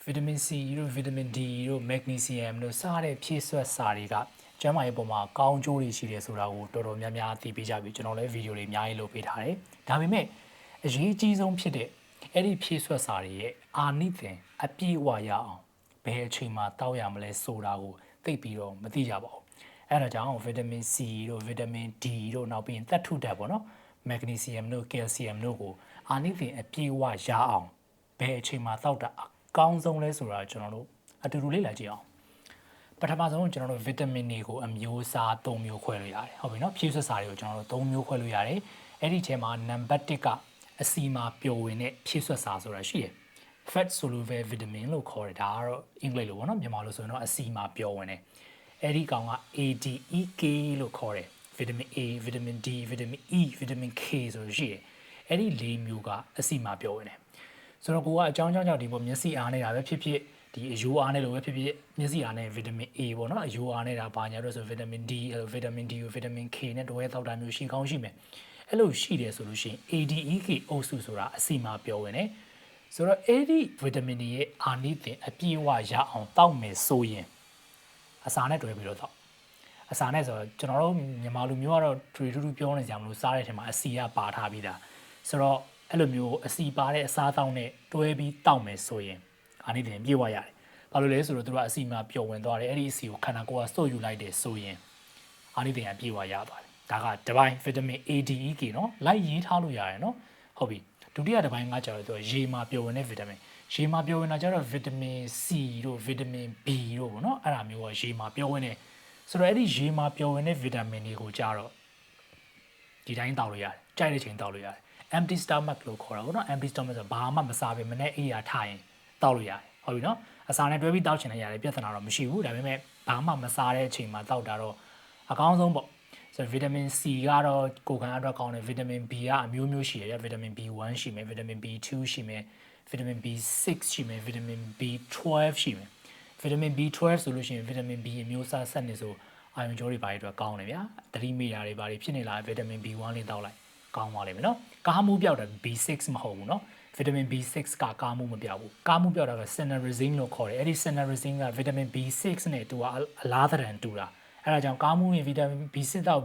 vitamin C တို့ vitamin D တို့ magnesium တို့စတဲ့ဖြည့်စွက်စာတွေကကျန်းမာရေးပုံမှာကောင်းကျိုးတွေရှိတယ်ဆိုတာကိုတော်တော်များများသိပေးကြပြီကျွန်တော်လည်းဗီဒီယိုတွေအများကြီးလုပ်ပေးထားတယ်ဒါပေမဲ့အရေးကြီးဆုံးဖြစ်တဲ့အဲ့ဒီဖြည့်စွက်စာတွေရဲ့အာနိသင်အပြည့်အဝရအောင်ဘယ်အချိန်မှာတောက်ရမလဲဆိုတာကိုသိပြီးတော့မသိကြပါဘူးအဲ့ဒါကြောင့် vitamin C တို့ vitamin D တို့နောက်ပြီးရင်သတ္ထုဓာတ်ပေါ့နော် magnesium တို့ calcium တို့ကိုအာနိသင်အပြည့်အဝရအောင်ဘယ်အချိန်မှာတောက်တာအကောင်းဆုံးလဲဆိုတာကျွန်တော်တို့အတူတူလေ့လာကြည့်အောင်ပထမဆုံးကျွန်တော်တို့ vitamin တွေကိုအမျိုးအစား၃မျိုးခွဲလို့ရတယ်ဟုတ်ပြီနော်ဖြည့်စွက်စာတွေကိုကျွန်တော်တို့၃မျိုးခွဲလို့ရတယ်အဲ့ဒီထဲမှာနံပါတ်1ကအစီမှာပျော်ဝင်တဲ့ဖြည့်စွက်စာဆိုတာရှိတယ် fat soluble vitamin လို့ခေါ်တယ်ဒါကတော့အင်္ဂလိပ်လိုပေါ့နော်မြန်မာလိုဆိုရင်တော့အစီမှာပျော်ဝင်တယ်အဲ့ဒီကောင်က ADEK လို့ခေါ်တယ် vitamin A vitamin D vitamin E vitamin K ဆိုလို့ရှိတယ်အဲ့ဒီ၄မျိုးကအစီမှာပျော်ဝင်တယ်ဆိုတော့ကိုကအကြောင်းကြောင့်ဒီပေါ်မျက်စိအားနေတာပဲဖြစ်ဖြစ်ဒီအယိုးအားနေလို့ပဲဖြစ်ဖြစ်မျက်စိအားနေ vitamin A ပေါ့နော်အယိုးအားနေတာဘာညာလို့ဆို vitamin D vitamin D vitamin K နဲ့တွဲသောက်တာမျိုးရှိကောင်းရှိမယ်အဲ့လိုရှိတယ်ဆိုလို့ရှိရင် ADEK အုပ်စုဆိုတာအစီမှာပျော်ဝင်တယ်ဆိုတော့အဲ့ဒီ vitamin တွေရဲ့အာနိသင်အပြည့်အဝရအောင်တောက်မယ်ဆိုရင်အစာနဲ့တွဲပြီးတော့တောက်အစာနဲ့ဆိုတော့ကျွန်တော်တို့မြန်မာလူမျိုးကတော့ထူထူပြောနေကြမလို့စားတဲ့အချိန်မှာအစီကပါထားပြီးသားဆိုတော့အဲ့လိုမျိုးအစီပါတဲ့အစားတောက်နဲ့တွဲပြီးတောက်မယ်ဆိုရင်အာနိသင်ပြေဝရတယ်ဘာလို့လဲဆိုတော့သူကအစီမှာပျော်ဝင်သွားတယ်အဲ့ဒီအစီကိုခန္ဓာကိုယ်ကစို့ယူလိုက်တယ်ဆိုရင်အာနိသင်ကပြေဝရသွားတယ်ဒါကတစ်ပိုင်း vitamin ADEK เนาะလိုက်ရေးထားလို့ရတယ်เนาะဟုတ်ပြီဒုတိယတစ်ပိုင်းကကျတော့သူရေမှာပျော်ဝင်တဲ့ vitamin ရေမှာပျော်ဝင်တာကျတော့ vitamin C တို့ vitamin B တို့ပေါ့เนาะအဲ့ဒါမျိုးကရေမှာပျော်ဝင်တယ်ဆိုတော့အဲ့ဒီရေမှာပျော်ဝင်တဲ့ vitamin တွေကိုကြတော့ဒီတိုင်းတောက်လို့ရတယ်ကြိုက်တဲ့ချိန်တောက်လို့ရတယ် empty stomach လို့ခေါ်တာပေါ့နော် empty stomach ဆိုဘာမှမစားဘဲမနဲ့အိယာထားရင်တောက်လို့ရတယ်ဟုတ်ပြီနော်အစာနဲ့တွဲပြီးတောက်ချင်တဲ့ရတယ်ပြဿနာတော့မရှိဘူးဒါပေမဲ့ဘာမှမစားတဲ့အချိန်မှာတောက်တာတော့အကောင်းဆုံးပေါ့ဆိုတော့ vitamin C ကတော့ကိုယ်ခံအတွက်ကောင်းတယ် vitamin B ကအမျိုးမျိုးရှိတယ် vitamin B1 ရှိမယ် vitamin B2 ရှိမယ် vitamin B6 ရှိမယ် vitamin B12 ရှိမယ် vitamin B12 ဆိုလို့ရှိရင် vitamin B အမျိုးအစားဆက်နေဆိုအာရုံကြောတွေဘာတွေအတွက်ကောင်းတယ်ဗျာသတိမေ့တာတွေဘာတွေဖြစ်နေလား vitamin B1 လေးတောက်လိုက်ကောင်းပါလိမ့်မယ်နော်ကားမှုပြောက်တာ B6 မဟုတ်ဘူးနော် vitamin B6 ကကားမှုမပြောက်ဘူးကားမှုပြောက်တာက cinnarizine လို့ခေါ်တယ်အဲ့ဒီ cinnarizine က vitamin B6 နဲ့တူအလားတန်တူတာအဲ့ဒါကြောင့်ကားမှုရင် vitamin B6 တောက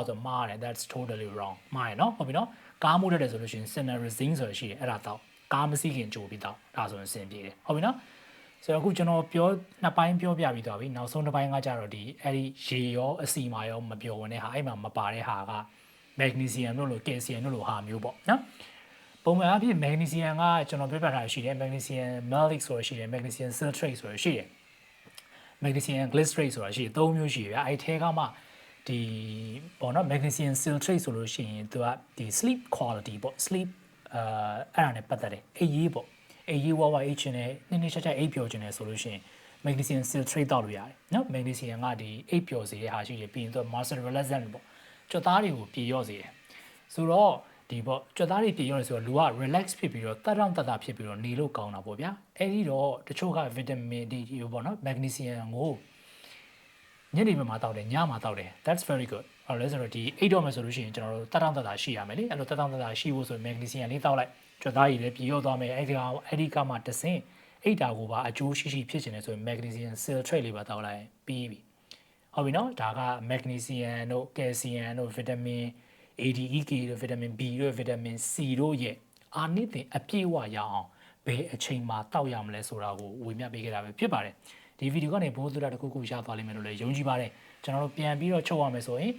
်ဆိုမှားတယ် that's totally wrong မှားရနော်ဟုတ်ပြီနော်ကားမှုတက်တယ်ဆိုလို့ရှိရင် cinnarizine ဆိုတာရှိတယ်အဲ့ဒါတောက်ကားမစီးခင်ကြိုပြီးတောက်ဒါဆိုရင်အဆင်ပြေတယ်ဟုတ်ပြီနော်ဆိုတော့အခုကျွန်တော်ပြောနှစ်ပိုင်းပြောပြပြီးသွားပြီနောက်ဆုံးတစ်ပိုင်းကကြတော့ဒီအဲ့ဒီရေရောအစီမာရောမပြောဝင်တဲ့ဟာအဲ့မှာမပါတဲ့ဟာက magnesium တို့လို calcium တို့လိုဟာမျိုးပေါ့နော်ပုံမှန်အဖြစ် magnesium ကကျွန်တော်ပြောပြထားရှိတယ် magnesium malic ဆိုတာရှိတယ် magnesium citrate ဆိုတာရှိတယ် magnesium glycerate ဆိုတာရှိတယ်၃မျိုးရှိတယ်ဗျအဲ့ထဲကမှဒီပေါ့နော် magnesium citrate ဆိုလို့ရှိရင်သူကဒီ sleep quality ပေါ့ sleep အဲ့ဒါနဲ့ပတ်သက်တယ်အိပ်ရေးပေါ့အိပ်ရေးဝါအိပ်ချင်တယ်နည်းနည်းချက်အိပ်ပျော်ချင်တယ်ဆိုလို့ရှိရင် magnesium citrate တောက်လို့ရတယ်နော် magnesium ကဒီအိပ်ပျော်စေတဲ့ဟာရှိတယ်ပြီးရင်သူက muscle relaxant ပေါ့ကြွက်သားတွေကိုပြေလျော့စေတယ်ဆိုတော့ဒီပေါ့ကြွက်သားတွေပြေလျော့နေဆိုတော့လူက relax ဖြစ်ပြီးတော့တတ်တောင့်တတ်တာဖြစ်ပြီးတော့နေလို့ကောင်းတာပေါ့ဗျာအဲ့ဒီတော့တချို့က vitamin D ပေါ့နော် magnesium ကိုညနေမှာတောက်တယ်ညမှာတောက်တယ် that's very good ဟုတ်လဲဆိုတော့ဒီအိတ်တော့မယ်ဆိုလို့ရှိရင်ကျွန်တော်တို့တတ်တောင့်တတ်တာရှိရမယ်လေအဲ့လိုတတ်တောင့်တတ်တာရှိဖို့ဆိုရင် magnesium လေးတောက်လိုက်ကြွက်သားတွေလည်းပြေလျော့သွားမယ်အဲ့ဒီကမှတဆင့်အိတ်တာကိုပါအကျိုးရှိရှိဖြစ်နေတယ်ဆိုရင် magnesium citrate လေးပါတောက်လိုက်ပြီးပြီဟုတ်ပြီနော်ဒါက magnesium တို့ calcium တို့ vitamin ADEK တို့ vitamin B တို့ vitamin C တို့ရဲ့အာနိသင်အပြည့်အဝရအောင်ဘယ်အချိန်မှာတောက်ရမလဲဆိုတာကိုဝေမျှပေးခဲ့တာပဲဖြစ်ပါတယ်ဒီဗီဒီယိုကနေဘိုးသူရတခုခုရသွားလိမ့်မယ်လို့လည်းယုံကြည်ပါတယ်ကျွန်တော်တို့ပြန်ပြီးတော့ချုပ်ရမယ်ဆိုရင်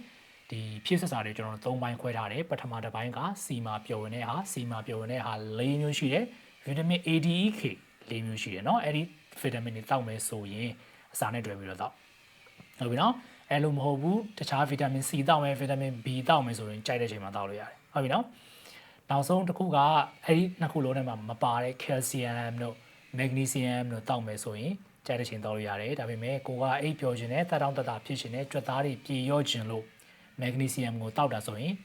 ဒီဖြည့်စွက်စာတွေကျွန်တော်တို့၃ပိုင်းခွဲထားတယ်ပထမတစ်ပိုင်းက C မှာပျော်ဝင်တဲ့ဟာ C မှာပျော်ဝင်တဲ့ဟာ၄မျိုးရှိတယ် vitamin ADEK ၄မျိုးရှိတယ်เนาะအဲ့ဒီ vitamin တွေတောက်မယ်ဆိုရင်အစာနဲ့တွဲပြီးတော့တောက်ဟုတ်ပြီနော်အဲ့လိုမဟုတ်ဘူးတခြား vitamin C တောက်မယ် vitamin B တောက်မယ်ဆိုရင်ကြိုက်တဲ့ချိန်မှာတောက်လို့ရတယ်ဟုတ်ပြီနော်နောက်ဆုံးတစ်ခုကအဲ့ဒီနှစ်ခုလုံးထဲမှာမပါတဲ့ calcium တို့ magnesium တို့တောက်မယ်ဆိုရင်ကြိုက်တဲ့ချိန်တောက်လို့ရတယ်ဒါပေမဲ့ကိုကအိပ်ပျော်ခြင်းနဲ့တတ်တောင့်တတ်တာဖြစ်ခြင်းနဲ့ကြွက်သားတွေပြေလျော့ခြင်းလို့ magnesium ကိုတောက်တာဆိုရင်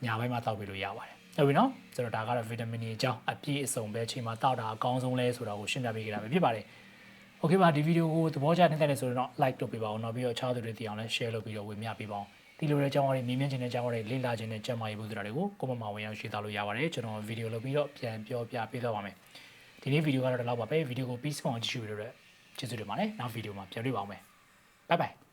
ညပိုင်းမှာတောက်ပြီးလို့ရပါတယ်ဟုတ်ပြီနော်ဆိုတော့ဒါကတော့ vitamin တွေအကြောင်းအပြည့်အစုံပဲချိန်မှာတောက်တာအကောင်းဆုံးလဲဆိုတာကိုရှင်းပြပေးခဲ့တာပဲဖြစ်ပါတယ်โอเคပါဒီဗီဒီယိုကိုသဘောကျနေတဲ့ဆိုတော့ like လုပ်ပေးပါဦးနောက်ပြီးတော့ channel တွေသိအောင်လည်း share လုပ်ပြီးတော့ဝေမျှပေးပါအောင်ဒီလိုတဲ့အကြောင်းအရာတွေမြင်မြင်ချင်တဲ့အကြောင်းအရာတွေလေ့လာခြင်းနဲ့ကျန်းမာရေးဘုဒ္ဓတွေကိုကိုမမဝင်အောင်ရှင်းသလို့ရပါတယ်ကျွန်တော်ဗီဒီယိုလုပ်ပြီးတော့ပြန်ပြောပြပေးတော့ပါမယ်ဒီ ဒီနေ့ဗီဒီယိုကတော့ဒီလောက်ပါပဲဗီဒီယိုကိုပြီးဆုံးအောင်ကြည့်ရှုပြီးတော့ကျေးဇူးတင်ပါတယ်နောက်ဗီဒီယိုမှာပြန်တွေ့ပါအောင်မယ် bye bye